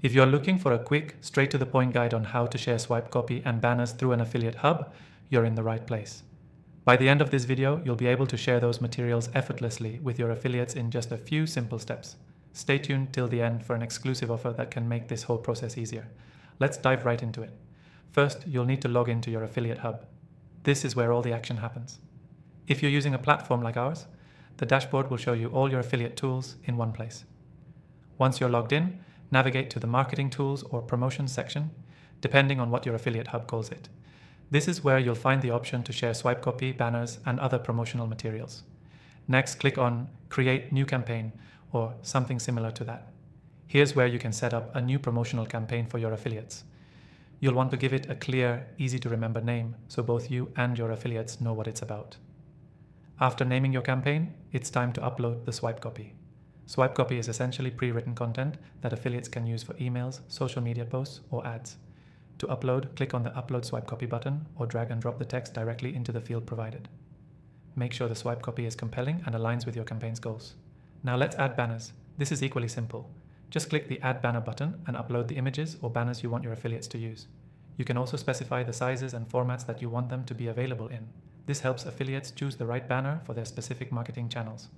If you're looking for a quick, straight-to-the-point guide on how to share swipe copy and banners through an affiliate hub, you're in the right place. By the end of this video, you'll be able to share those materials effortlessly with your affiliates in just a few simple steps. Stay tuned till the end for an exclusive offer that can make this whole process easier. Let's dive right into it. First, you'll need to log into your affiliate hub. This is where all the action happens. If you're using a platform like ours, the dashboard will show you all your affiliate tools in one place. Once you're logged in, navigate to the Marketing Tools or Promotions section, depending on what your affiliate hub calls it. This is where you'll find the option to share swipe copy, banners, and other promotional materials. Next, click on Create New Campaign or something similar to that. Here's where you can set up a new promotional campaign for your affiliates. You'll want to give it a clear, easy-to-remember name so both you and your affiliates know what it's about. After naming your campaign, it's time to upload the swipe copy. Swipe copy is essentially pre-written content that affiliates can use for emails, social media posts, or ads. To upload, click on the Upload Swipe Copy button or drag and drop the text directly into the field provided. Make sure the swipe copy is compelling and aligns with your campaign's goals. Now let's add banners. This is equally simple. Just click the Add Banner button and upload the images or banners you want your affiliates to use. You can also specify the sizes and formats that you want them to be available in. This helps affiliates choose the right banner for their specific marketing channels.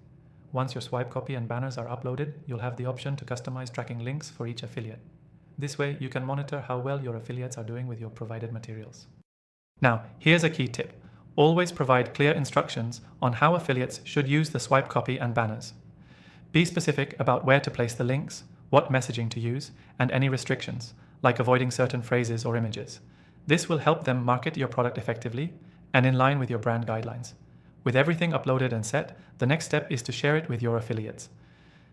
Once your swipe copy and banners are uploaded, you'll have the option to customize tracking links for each affiliate. This way, you can monitor how well your affiliates are doing with your provided materials. Now, here's a key tip. Always provide clear instructions on how affiliates should use the swipe copy and banners. Be specific about where to place the links, what messaging to use, and any restrictions, like avoiding certain phrases or images. This will help them market your product effectively and in line with your brand guidelines. With everything uploaded and set, the next step is to share it with your affiliates.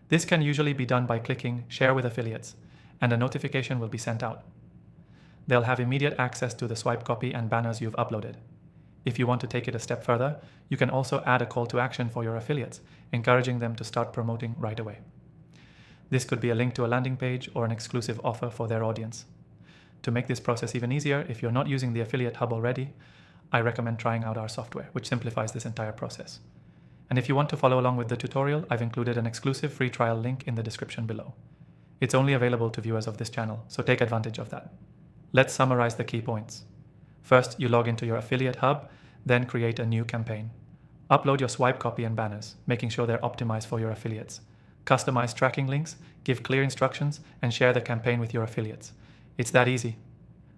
This can usually be done by clicking Share with Affiliates, and a notification will be sent out. They'll have immediate access to the swipe copy and banners you've uploaded. If you want to take it a step further, you can also add a call to action for your affiliates, encouraging them to start promoting right away. This could be a link to a landing page or an exclusive offer for their audience. To make this process even easier, if you're not using the affiliate hub already, I recommend trying out our software, which simplifies this entire process. And if you want to follow along with the tutorial, I've included an exclusive free trial link in the description below. It's only available to viewers of this channel, so take advantage of that. Let's summarize the key points. First, you log into your affiliate hub, then create a new campaign. Upload your swipe copy and banners, making sure they're optimized for your affiliates. Customize tracking links, give clear instructions, and share the campaign with your affiliates. It's that easy.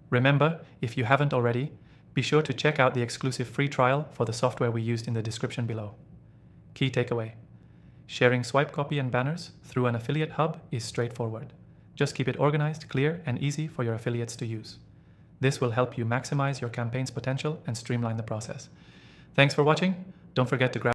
Remember, if you haven't already, be sure to check out the exclusive free trial for the software we used in the description below. Key takeaway: sharing swipe copy and banners through an affiliate hub is straightforward. Just keep it organized, clear, and easy for your affiliates to use. This will help you maximize your campaign's potential and streamline the process. Thanks for watching. Don't forget to grab